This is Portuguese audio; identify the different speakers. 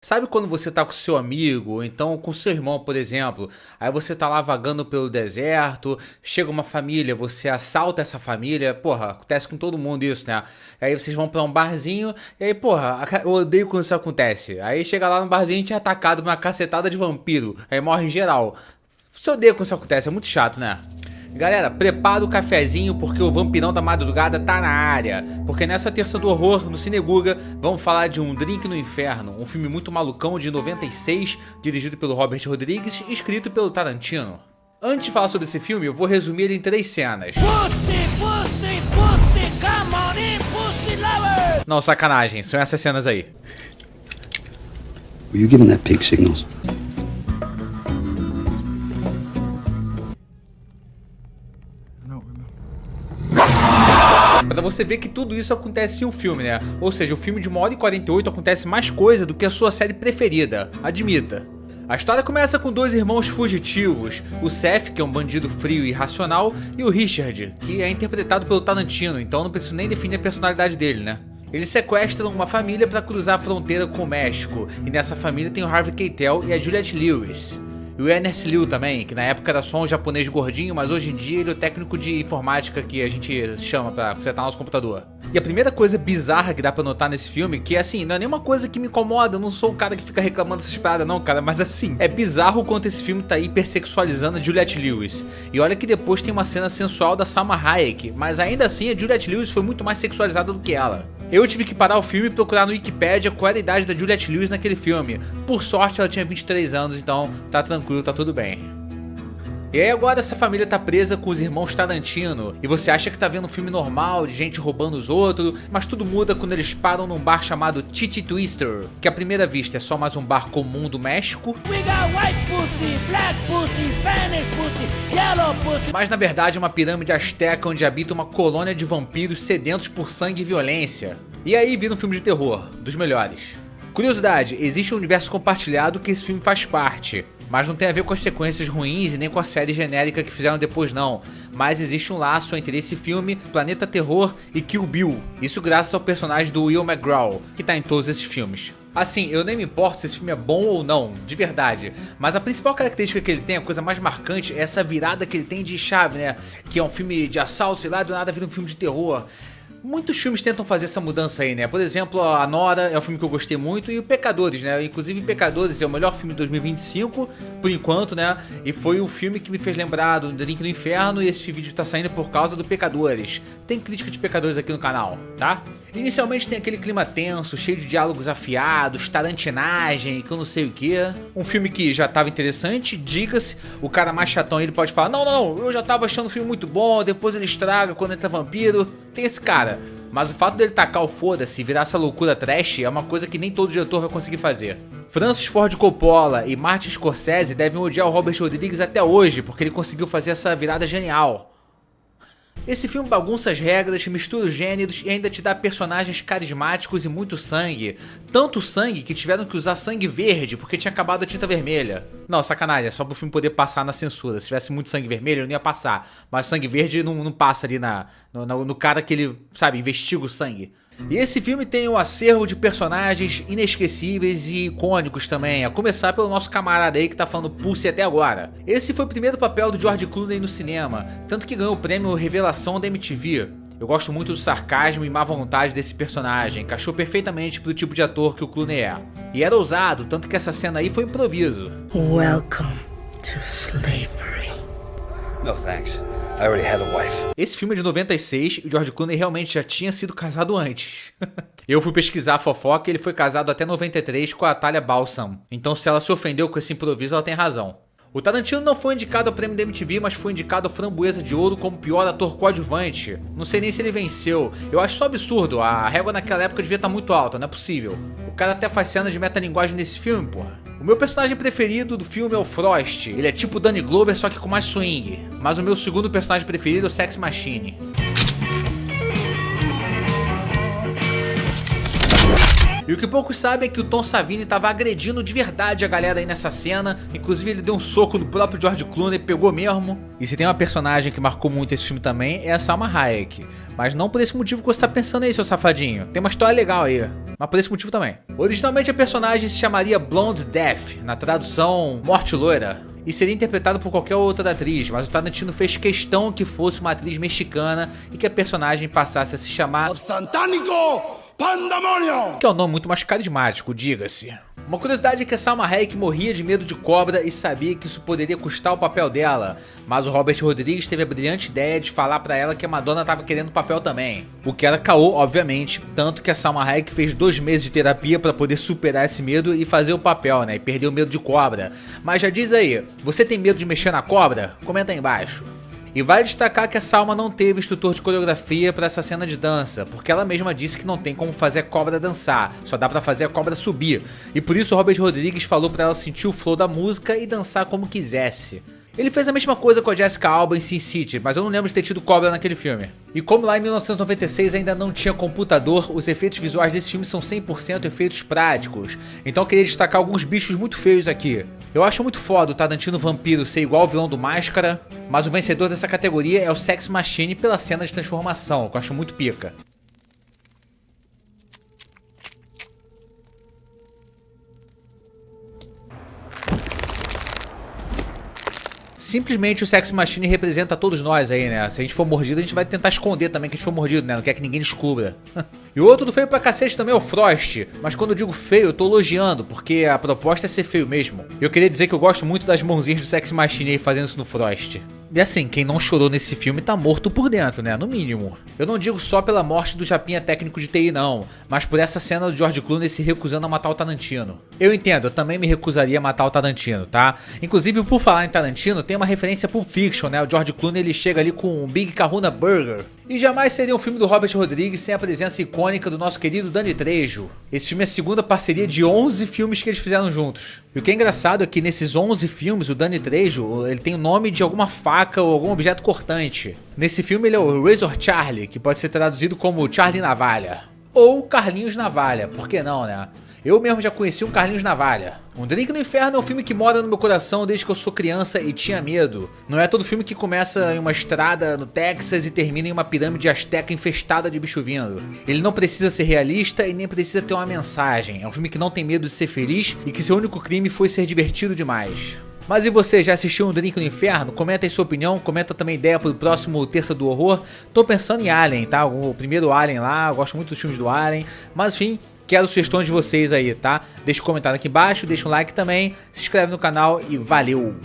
Speaker 1: Sabe quando você tá com seu amigo, ou então com seu irmão, por exemplo, aí você tá lá vagando pelo deserto, chega uma família, você assalta essa família, porra, acontece com todo mundo isso, né? Aí vocês vão pra um barzinho, e aí, porra, eu odeio quando isso acontece. Aí chega lá no barzinho e a gente é atacado por uma cacetada de vampiro, aí morre em geral. Você odeia quando isso acontece, é muito chato, né? Galera, prepara o cafezinho porque o Vampirão da Madrugada tá na área. Porque nessa terça do horror, no Cineguga, vamos falar de Um Drink no Inferno, um filme muito malucão de 96, dirigido pelo Robert Rodrigues e escrito pelo Tarantino. Antes de falar sobre esse filme, eu vou resumir ele em 3 cenas. Come on in, pussy lover! Não, sacanagem, são essas cenas aí.
Speaker 2: Were you giving that pig signals?
Speaker 1: Pra você ver que tudo isso acontece em um filme, né? Ou seja, o filme de 1h48 acontece mais coisa do que a sua série preferida, admita. A história começa com 2 irmãos fugitivos, o Seth, que é um bandido frio e irracional, e o Richard, que é interpretado pelo Tarantino, então não preciso nem definir a personalidade dele, né? Eles sequestram uma família para cruzar a fronteira com o México, e nessa família tem o Harvey Keitel e a Juliette Lewis. E o Ernest Liu também, que na época era só um japonês gordinho, mas hoje em dia ele é o técnico de informática que a gente chama pra consertar nosso computador. E a primeira coisa bizarra que dá pra notar nesse filme, que assim, não é nenhuma coisa que me incomoda, eu não sou o cara que fica reclamando dessas paradas não, cara, mas assim, é bizarro o quanto esse filme tá hipersexualizando a Juliette Lewis. E olha que depois tem uma cena sensual da Salma Hayek, mas ainda assim a Juliette Lewis foi muito mais sexualizada do que ela. Eu tive que parar o filme e procurar no Wikipedia qual era a idade da Juliette Lewis naquele filme. Por sorte ela tinha 23 anos, então tá tranquilo, tá tudo bem. E aí agora essa família tá presa com os irmãos Tarantino, e você acha que tá vendo um filme normal, de gente roubando os outros, mas tudo muda quando eles param num bar chamado Titty Twister, que à primeira vista é só mais um bar comum do México, mas na verdade é uma pirâmide asteca onde habita uma colônia de vampiros sedentos por sangue e violência. E aí vira um filme de terror, dos melhores. Curiosidade, existe um universo compartilhado que esse filme faz parte, mas não tem a ver com as sequências ruins e nem com a série genérica que fizeram depois não, mas existe um laço entre esse filme, Planeta Terror e Kill Bill, isso graças ao personagem do Will McGraw, que tá em todos esses filmes. Assim, eu nem me importo se esse filme é bom ou não, de verdade, mas a principal característica que ele tem, a coisa mais marcante, é essa virada que ele tem de chave, né, que é um filme de assalto, sei lá, do nada vira um filme de terror. Muitos filmes tentam fazer essa mudança aí, né? Por exemplo, A Nora é um filme que eu gostei muito, e o Pecadores, né? Inclusive Pecadores é o melhor filme de 2025, por enquanto, né? E foi o filme que me fez lembrar do Drink no Inferno, e esse vídeo tá saindo por causa do Pecadores. Tem crítica de Pecadores aqui no canal, tá? Inicialmente tem aquele clima tenso, cheio de diálogos afiados, tarantinagem, que eu não sei o que. Um filme que já tava interessante, diga-se, o cara mais chatão ele pode falar, não, eu já tava achando o filme muito bom, depois ele estraga quando entra vampiro, tem esse cara. Mas o fato dele tacar o foda-se e virar essa loucura trash é uma coisa que nem todo diretor vai conseguir fazer. Francis Ford Coppola e Martin Scorsese devem odiar o Robert Rodrigues até hoje, porque ele conseguiu fazer essa virada genial. Esse filme bagunça as regras, mistura os gêneros e ainda te dá personagens carismáticos e muito sangue. Tanto sangue que tiveram que usar sangue verde porque tinha acabado a tinta vermelha. Não, sacanagem, é só pro filme poder passar na censura. Se tivesse muito sangue vermelho, não ia passar. Mas sangue verde não passa ali no cara que ele, sabe, investiga o sangue. E esse filme tem um acervo de personagens inesquecíveis e icônicos também, a começar pelo nosso camarada aí que tá falando Pussy até agora. Esse foi o primeiro papel do George Clooney no cinema, tanto que ganhou o prêmio Revelação da MTV. Eu gosto muito do sarcasmo e má vontade desse personagem, encaixou perfeitamente pro tipo de ator que o Clooney é. E era ousado, tanto que essa cena aí foi improviso.
Speaker 3: Welcome to slavery.
Speaker 2: No thanks. I already had a wife.
Speaker 1: Esse filme é de 96 e o George Clooney realmente já tinha sido casado antes. Eu fui pesquisar a fofoca e ele foi casado até 93 com a Talia Balsam. Então se ela se ofendeu com esse improviso, ela tem razão. O Tarantino não foi indicado ao prêmio da MTV, mas foi indicado ao Framboesa de Ouro como pior ator coadjuvante. Não sei nem se ele venceu. Eu acho isso absurdo, a régua naquela época devia estar muito alta, não é possível. O cara até faz cenas de metalinguagem nesse filme, porra. O meu personagem preferido do filme é o Frost. Ele é tipo Danny Glover, só que com mais swing. Mas o meu segundo personagem preferido é o Sex Machine. E o que poucos sabem é que o Tom Savini tava agredindo de verdade a galera aí nessa cena. Inclusive ele deu um soco no próprio George Clooney, pegou mesmo. E se tem uma personagem que marcou muito esse filme também, é a Salma Hayek. Mas não por esse motivo que você tá pensando aí, seu safadinho. Tem uma história legal aí, mas por esse motivo também. Originalmente a personagem se chamaria Blonde Death, na tradução Morte Loira, e seria interpretada por qualquer outra atriz, mas o Tarantino fez questão que fosse uma atriz mexicana e que a personagem passasse a se chamar
Speaker 4: Satánico Pandemonium!
Speaker 1: que é um nome muito mais carismático, diga-se. Uma curiosidade é que a Salma Hayek morria de medo de cobra e sabia que isso poderia custar o papel dela, mas o Robert Rodrigues teve a brilhante ideia de falar pra ela que a Madonna tava querendo o papel também. O que era caô, obviamente, tanto que a Salma Hayek fez 2 meses de terapia pra poder superar esse medo e fazer o papel, né, e perder o medo de cobra. Mas já diz aí, você tem medo de mexer na cobra? Comenta aí embaixo. E vale destacar que a Salma não teve instrutor de coreografia para essa cena de dança, porque ela mesma disse que não tem como fazer a cobra dançar, só dá pra fazer a cobra subir. E por isso o Robert Rodrigues falou pra ela sentir o flow da música e dançar como quisesse. Ele fez a mesma coisa com a Jessica Alba em Sin City, mas eu não lembro de ter tido cobra naquele filme. E como lá em 1996 ainda não tinha computador, os efeitos visuais desse filme são 100% efeitos práticos. Então eu queria destacar alguns bichos muito feios aqui. Eu acho muito foda o Tarantino vampiro ser igual ao vilão do Máscara, mas o vencedor dessa categoria é o Sex Machine pela cena de transformação, que eu acho muito pica. Simplesmente o Sex Machine representa todos nós aí, né? Se a gente for mordido, a gente vai tentar esconder também que a gente for mordido, né? Não quer que ninguém descubra. E o outro do feio pra cacete também é o Frost. Mas quando eu digo feio, eu tô elogiando, porque a proposta é ser feio mesmo. Eu queria dizer que eu gosto muito das mãozinhas do Sex Machine aí fazendo isso no Frost. E assim, quem não chorou nesse filme tá morto por dentro, né? No mínimo. Eu não digo só pela morte do japinha técnico de TI não, mas por essa cena do George Clooney se recusando a matar o Tarantino. Eu entendo, eu também me recusaria a matar o Tarantino, tá? Inclusive, por falar em Tarantino, tem uma referência a Pulp Fiction, né? O George Clooney ele chega ali com um Big Kahuna Burger. E jamais seria um filme do Robert Rodrigues sem a presença icônica do nosso querido Danny Trejo. Esse filme é a segunda parceria de 11 filmes que eles fizeram juntos. E o que é engraçado é que nesses 11 filmes o Danny Trejo ele tem o nome de alguma faca ou algum objeto cortante. Nesse filme ele é o Razor Charlie, que pode ser traduzido como Charlie Navalha. Ou Carlinhos Navalha, por que não, né? Eu mesmo já conheci um Carlinhos Navalha. Um Drink no Inferno é um filme que mora no meu coração desde que eu sou criança e tinha medo. Não é todo filme que começa em uma estrada no Texas e termina em uma pirâmide asteca infestada de bicho vindo. Ele não precisa ser realista e nem precisa ter uma mensagem. É um filme que não tem medo de ser feliz e que seu único crime foi ser divertido demais. Mas e você, já assistiu um Drink no Inferno? Comenta aí sua opinião, comenta também ideia pro próximo Terça do Horror. Tô pensando em Alien, tá? O primeiro Alien lá, eu gosto muito dos filmes do Alien. Mas enfim, quero sugestões de vocês aí, tá? Deixa um comentário aqui embaixo, deixa um like também, se inscreve no canal e valeu!